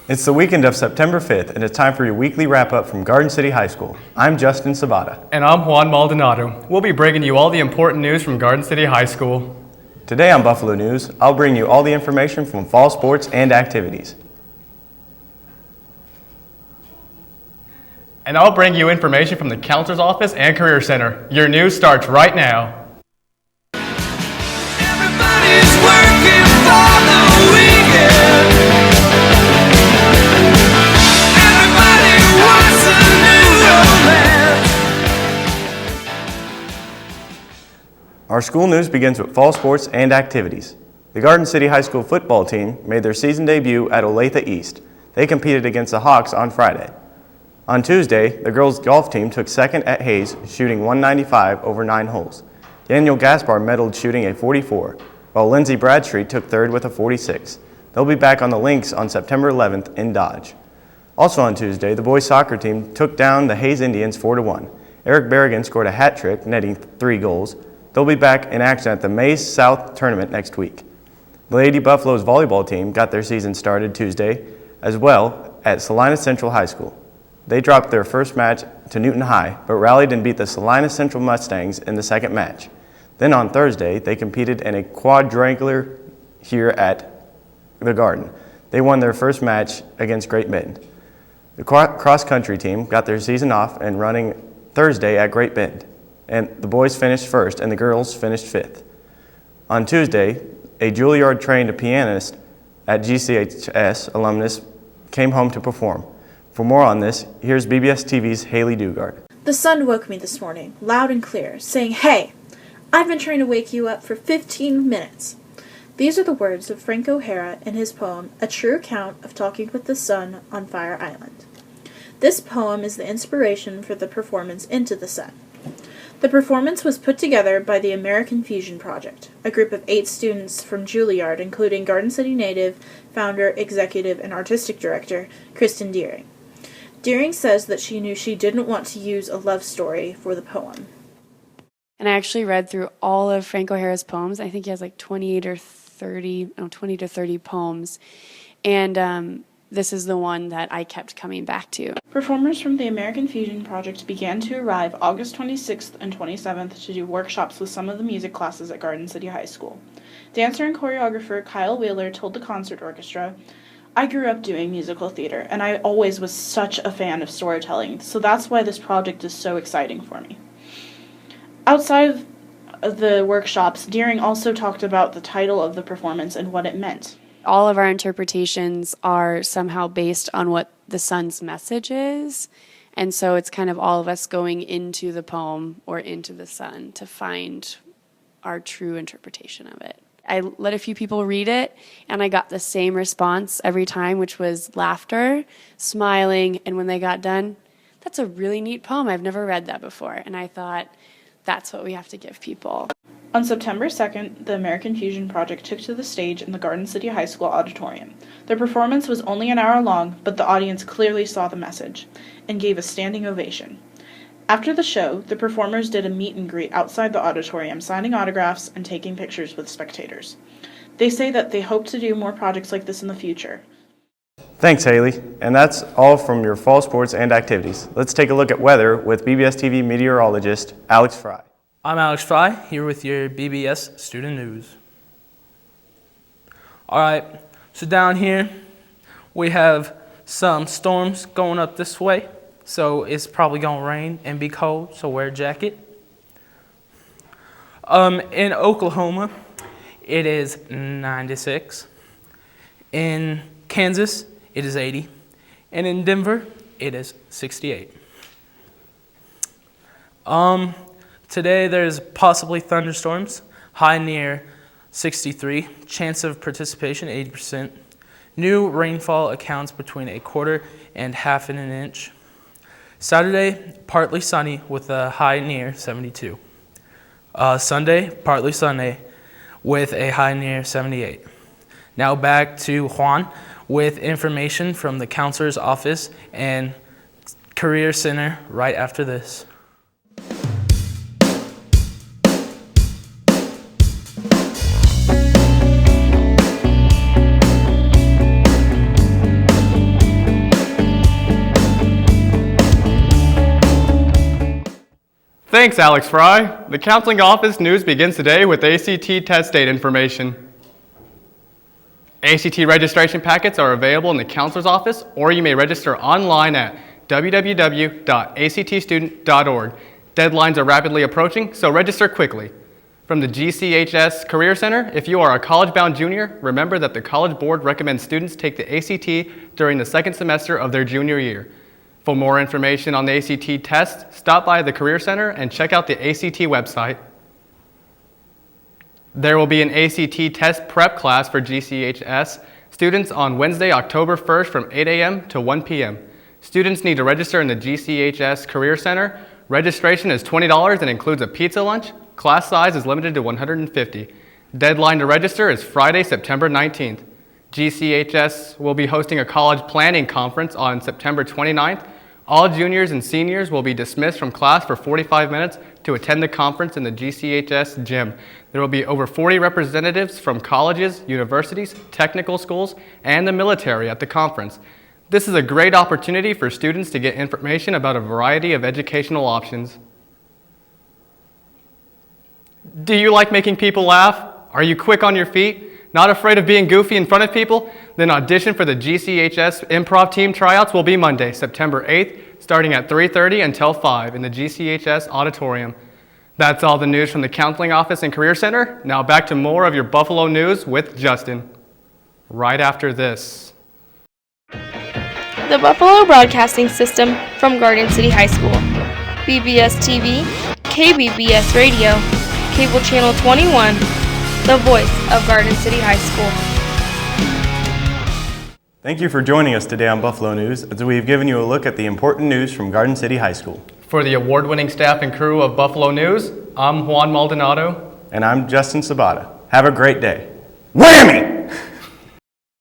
It's the weekend of September 5th, and it's time for your weekly wrap-up from Garden City High School. I'm Justin Sabata. And I'm Juan Maldonado. We'll be bringing you all the important news from Garden City High School. Today on Buffalo News, I'll bring you all the information from fall sports and activities. And I'll bring you information from the Counselor's Office and Career Center. Your news starts right now. Everybody's working for the weekend. Everybody wants a new romance. Our school news begins with fall sports and activities. The Garden City High School football team made their season debut at Olathe East. They competed against the Hawks on Friday. On Tuesday, the girls' golf team took second at Hayes, shooting 195 over 9 holes. Daniel Gaspar medaled shooting a 44, while Lindsey Bradstreet took third with a 46. They'll be back on the links on September 11th in Dodge. Also on Tuesday, the boys' soccer team took down the Hayes Indians 4-1. Eric Berrigan scored a hat trick, netting 3 goals. They'll be back in action at the Mays South Tournament next week. The Lady Buffaloes volleyball team got their season started Tuesday as well at Salina Central High School. They dropped their first match to Newton High, but rallied and beat the Salina Central Mustangs in the second match. Then on Thursday, they competed in a quadrangular here at the Garden. They won their first match against Great Bend. The cross-country team got their season off and running Thursday at Great Bend, and the boys finished first and the girls finished fifth. On Tuesday, a Juilliard-trained pianist at GCHS alumnus came home to perform. For more on this, here's BBS TV's Haley Dugard. The sun woke me this morning, loud and clear, saying, "Hey, I've been trying to wake you up for 15 minutes." These are the words of Frank O'Hara in his poem, A True Account of Talking with the Sun on Fire Island. This poem is the inspiration for the performance Into the Sun. The performance was put together by the American Fusion Project, a group of 8 students from Juilliard, including Garden City native, founder, executive, and artistic director, Kristen Deering. Deering says that she knew she didn't want to use a love story for the poem. And I actually read through all of Frank O'Hara's poems. I think he has like 20 to 30 poems. And this is the one that I kept coming back to. Performers from the American Fusion Project began to arrive August 26th and 27th to do workshops with some of the music classes at Garden City High School. Dancer and choreographer Kyle Wheeler told the concert orchestra, "I grew up doing musical theater, and I always was such a fan of storytelling, so that's why this project is so exciting for me." Outside of the workshops, Deering also talked about the title of the performance and what it meant. All of our interpretations are somehow based on what the sun's message is, and so it's kind of all of us going into the poem or into the sun to find our true interpretation of it. I let a few people read it, and I got the same response every time, which was laughter, smiling, and when they got done, "That's a really neat poem. I've never read that before." And I thought, that's what we have to give people. On September 2nd, the American Fusion Project took to the stage in the Garden City High School auditorium. Their performance was only an hour long, but the audience clearly saw the message and gave a standing ovation. After the show, the performers did a meet and greet outside the auditorium, signing autographs and taking pictures with spectators. They say that they hope to do more projects like this in the future. Thanks, Haley. And that's all from your fall sports and activities. Let's take a look at weather with BBS TV meteorologist Alex Fry. I'm Alex Fry, here with your BBS Student News. All right, so down here we have some storms going up this way, so it's probably going to rain and be cold, so wear a jacket. In Oklahoma, it is 96. In Kansas, it is 80. And in Denver, it is 68. Today there's possibly thunderstorms, high near 63, chance of participation 80%. New rainfall accounts between a quarter and half an inch. Saturday, partly sunny with a high near 72. Sunday, partly sunny with a high near 78. Now back to Juan with information from the counselor's office and career center right after this. Thanks, Alex Fry. The counseling office news begins today with ACT test date information. ACT registration packets are available in the counselor's office, or you may register online at www.actstudent.org. Deadlines are rapidly approaching, so register quickly. From the GCHS Career Center, if you are a college-bound junior, remember that the College Board recommends students take the ACT during the second semester of their junior year. For more information on the ACT test, stop by the Career Center and check out the ACT website. There will be an ACT test prep class for GCHS students on Wednesday, October 1st from 8 a.m. to 1 p.m. Students need to register in the GCHS Career Center. Registration is $20 and includes a pizza lunch. Class size is limited to 150. Deadline to register is Friday, September 19th. GCHS will be hosting a college planning conference on September 29th. All juniors and seniors will be dismissed from class for 45 minutes to attend the conference in the GCHS gym. There will be over 40 representatives from colleges, universities, technical schools, and the military at the conference. This is a great opportunity for students to get information about a variety of educational options. Do you like making people laugh? Are you quick on your feet? Not afraid of being goofy in front of people? Then audition for the GCHS Improv Team tryouts will be Monday, September 8th, starting at 3:30 until 5 in the GCHS auditorium. That's all the news from the Counseling Office and Career Center. Now back to more of your Buffalo news with Justin. Right after this. The Buffalo Broadcasting System from Garden City High School. BBS TV, KBBS Radio, Cable Channel 21, the voice of Garden City High School. Thank you for joining us today on Buffalo News as we've given you a look at the important news from Garden City High School. For the award-winning staff and crew of Buffalo News, I'm Juan Maldonado. And I'm Justin Sabata. Have a great day. Whammy!